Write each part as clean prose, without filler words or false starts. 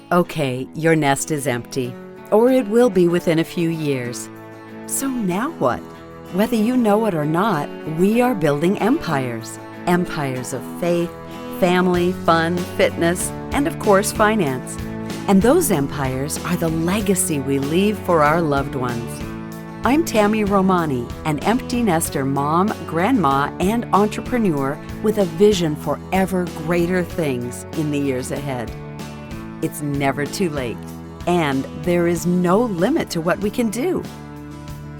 Okay, your nest is empty, or it will be within a few years. So now what? Whether you know it or not, we are building empires. Empires of faith, family, fun, fitness, and of course, finance. And those empires are the legacy we leave for our loved ones. I'm Tami Romani, an empty nester mom, grandma, and entrepreneur with a vision for ever greater things in the years ahead. It's never too late, and there is no limit to what we can do.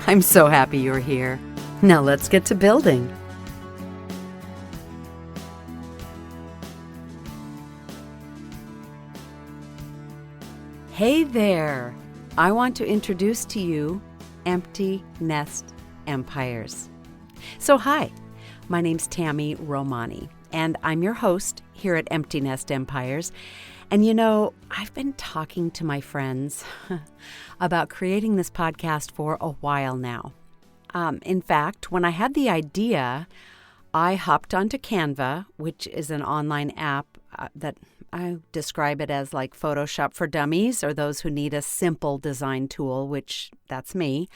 I'm so happy you're here. Now let's get to building. Hey there! I want to introduce to you Empty Nest Empires. So hi, my name's Tami Romani, and I'm your host here at Empty Nest Empires. And you know, I've been talking to my friends about creating this podcast for a while now. In fact, when I had the idea, I hopped onto Canva, which is an online app that I describe it as like Photoshop for dummies or those who need a simple design tool, which that's me.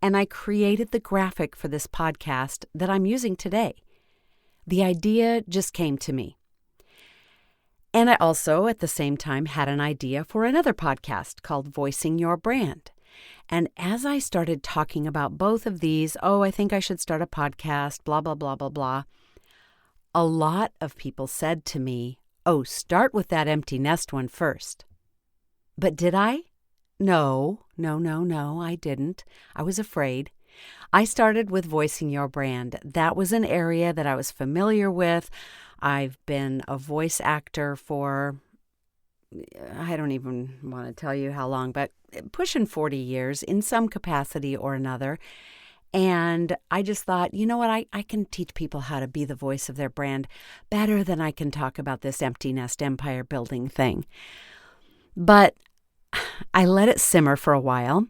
And I created the graphic for this podcast that I'm using today. The idea just came to me. And I also, at the same time, had an idea for another podcast called Voicing Your Brand. And as I started talking about both of these, I think I should start a podcast, blah, blah, blah, blah, blah. A lot of people said to me, start with that empty nest one first. But did I? No, I didn't. I was afraid. I started with Voicing Your Brand. That was an area that I was familiar with. I've been a voice actor for, I don't even want to tell you how long, but pushing 40 years in some capacity or another. And I just thought, you know what, I can teach people how to be the voice of their brand better than I can talk about this empty nest empire building thing. But I let it simmer for a while.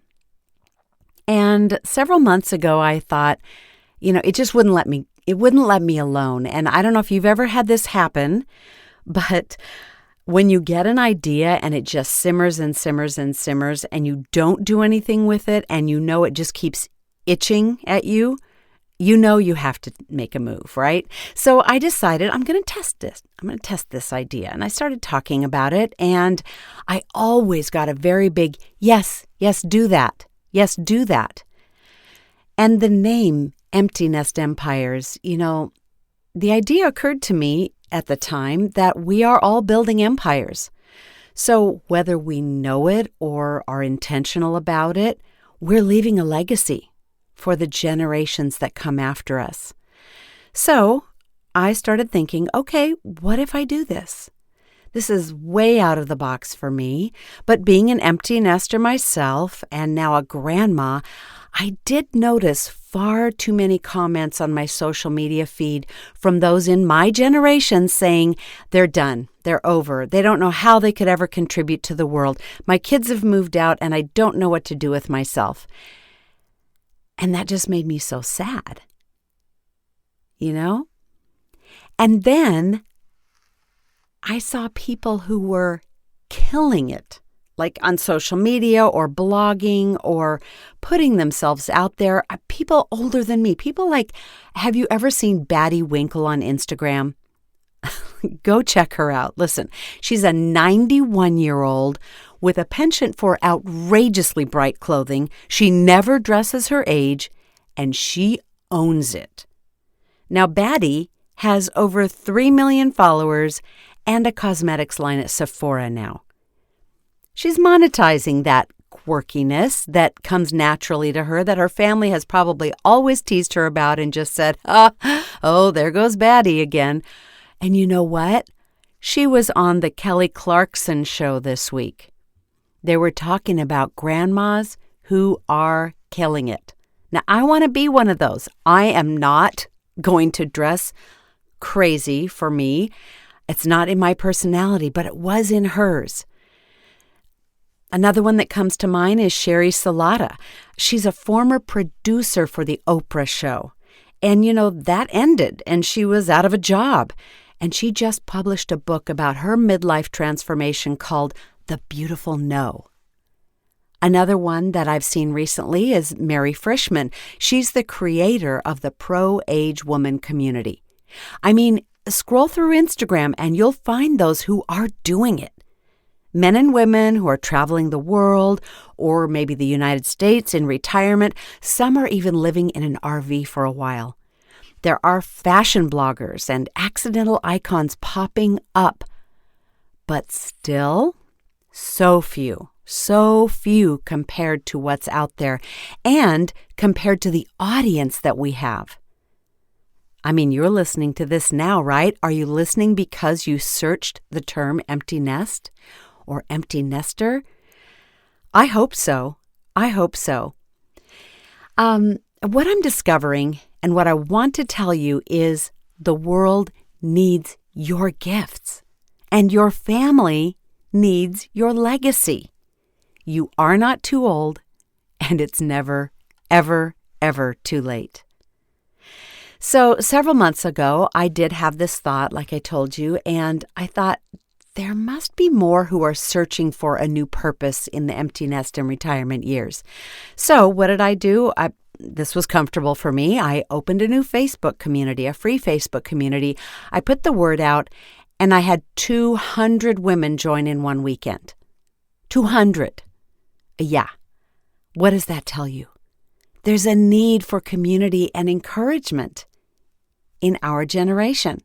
And several months ago, I thought, it just wouldn't let me alone. And I don't know if you've ever had this happen, but when you get an idea and it just simmers and simmers and simmers and you don't do anything with it and it just keeps itching at you, you have to make a move, right? So I decided I'm going to test this. I'm going to test this idea. And I started talking about it, and I always got a very big, yes, do that. Yes, do that. And the name Empty Nest Empires, the idea occurred to me at the time that we are all building empires. So whether we know it or are intentional about it, we're leaving a legacy for the generations that come after us. So I started thinking, okay, what if I do this? This is way out of the box for me, but being an empty nester myself and now a grandma, I did notice far too many comments on my social media feed from those in my generation saying, they're done, they're over, they don't know how they could ever contribute to the world. My kids have moved out and I don't know what to do with myself. And that just made me so sad, And then I saw people who were killing it, like on social media or blogging or putting themselves out there. People older than me, people like, have you ever seen Batty Winkle on Instagram? Go check her out. Listen, she's a 91-year-old with a penchant for outrageously bright clothing. She never dresses her age, and she owns it. Now, Batty has over 3 million followers and a cosmetics line at Sephora now. She's monetizing that quirkiness that comes naturally to her, that her family has probably always teased her about and just said, there goes Batty again. And you know what? She was on the Kelly Clarkson show this week. They were talking about grandmas who are killing it. Now, I want to be one of those. I am not going to dress crazy for me. It's not in my personality, but it was in hers. Another one that comes to mind is Sherry Salata. She's a former producer for the Oprah show. And, that ended, and she was out of a job. And she just published a book about her midlife transformation called the beautiful no. Another one that I've seen recently is Mary Frischman. She's the creator of the pro-age woman community. I mean, scroll through Instagram and you'll find those who are doing it. Men and women who are traveling the world or maybe the United States in retirement. Some are even living in an RV for a while. There are fashion bloggers and accidental icons popping up. But still, so few compared to what's out there and compared to the audience that we have. I mean, you're listening to this now, right? Are you listening because you searched the term empty nest or empty nester? I hope so. What I'm discovering and what I want to tell you is the world needs your gifts and your family needs your legacy. You are not too old, and it's never, ever, ever too late. So several months ago, I did have this thought, like I told you, and I thought there must be more who are searching for a new purpose in the empty nest and retirement years. So what did I do? This was comfortable for me. I opened a new Facebook community, a free Facebook community. I put the word out, and I had 200 women join in one weekend. 200. Yeah. What does that tell you? There's a need for community and encouragement in our generation.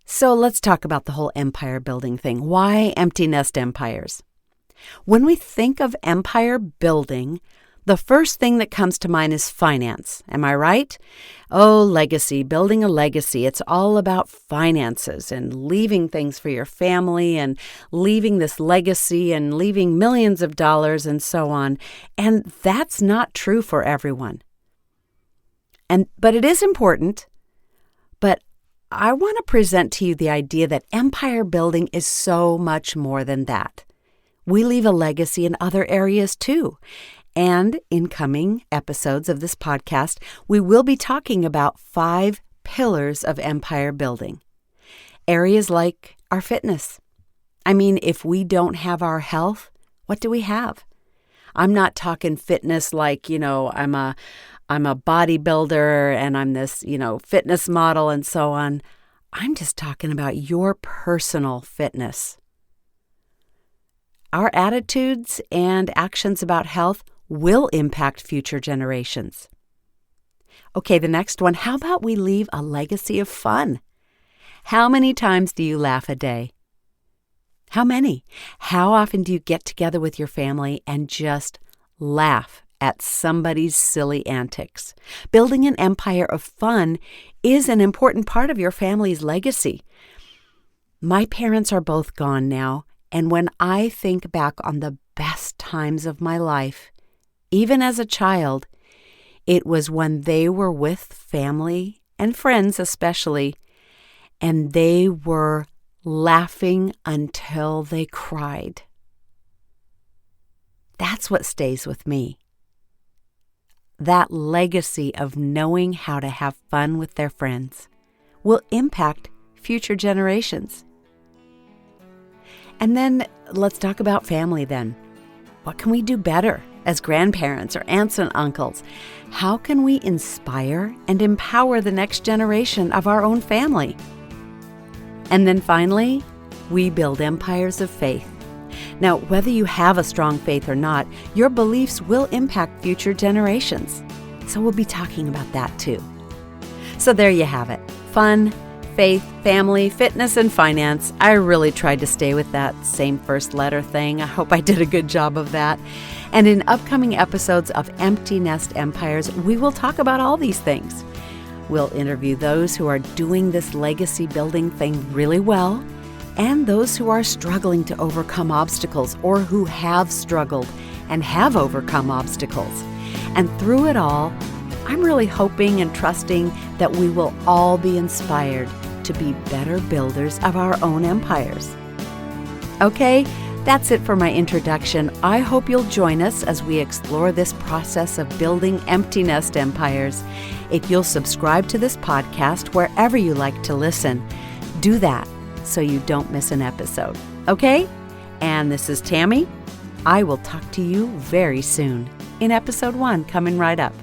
So let's talk about the whole empire building thing. Why empty nest empires? When we think of empire building, the first thing that comes to mind is finance. Am I right? Oh, legacy, building a legacy. It's all about finances and leaving things for your family and leaving this legacy and leaving millions of dollars and so on. And that's not true for everyone. But it is important. But I want to present to you the idea that empire building is so much more than that. We leave a legacy in other areas too. And in coming episodes of this podcast, we will be talking about 5 pillars of empire building. Areas like our fitness. I mean, if we don't have our health, what do we have? I'm not talking fitness like, I'm a bodybuilder and I'm this, fitness model and so on. I'm just talking about your personal fitness. Our attitudes and actions about health will impact future generations. Okay, the next one. How about we leave a legacy of fun? How many times do you laugh a day? How many? How often do you get together with your family and just laugh at somebody's silly antics? Building an empire of fun is an important part of your family's legacy. My parents are both gone now, and when I think back on the best times of my life, even as a child, it was when they were with family and friends especially, and they were laughing until they cried. That's what stays with me. That legacy of knowing how to have fun with their friends will impact future generations. And then let's talk about family then. What can we do better as grandparents or aunts and uncles? How can we inspire and empower the next generation of our own family? And then finally, we build empires of faith. Now, whether you have a strong faith or not, your beliefs will impact future generations. So we'll be talking about that too. So there you have it. Fun, faith, family, fitness, and finance. I really tried to stay with that same first letter thing. I hope I did a good job of that. And in upcoming episodes of Empty Nest Empires, we will talk about all these things. We'll interview those who are doing this legacy building thing really well, and those who are struggling to overcome obstacles or who have struggled and have overcome obstacles. And through it all, I'm really hoping and trusting that we will all be inspired to be better builders of our own empires. Okay, that's it for my introduction. I hope you'll join us as we explore this process of building empty nest empires. If you'll subscribe to this podcast wherever you like to listen, do that so you don't miss an episode. Okay? And this is Tami. I will talk to you very soon in episode 1 coming right up.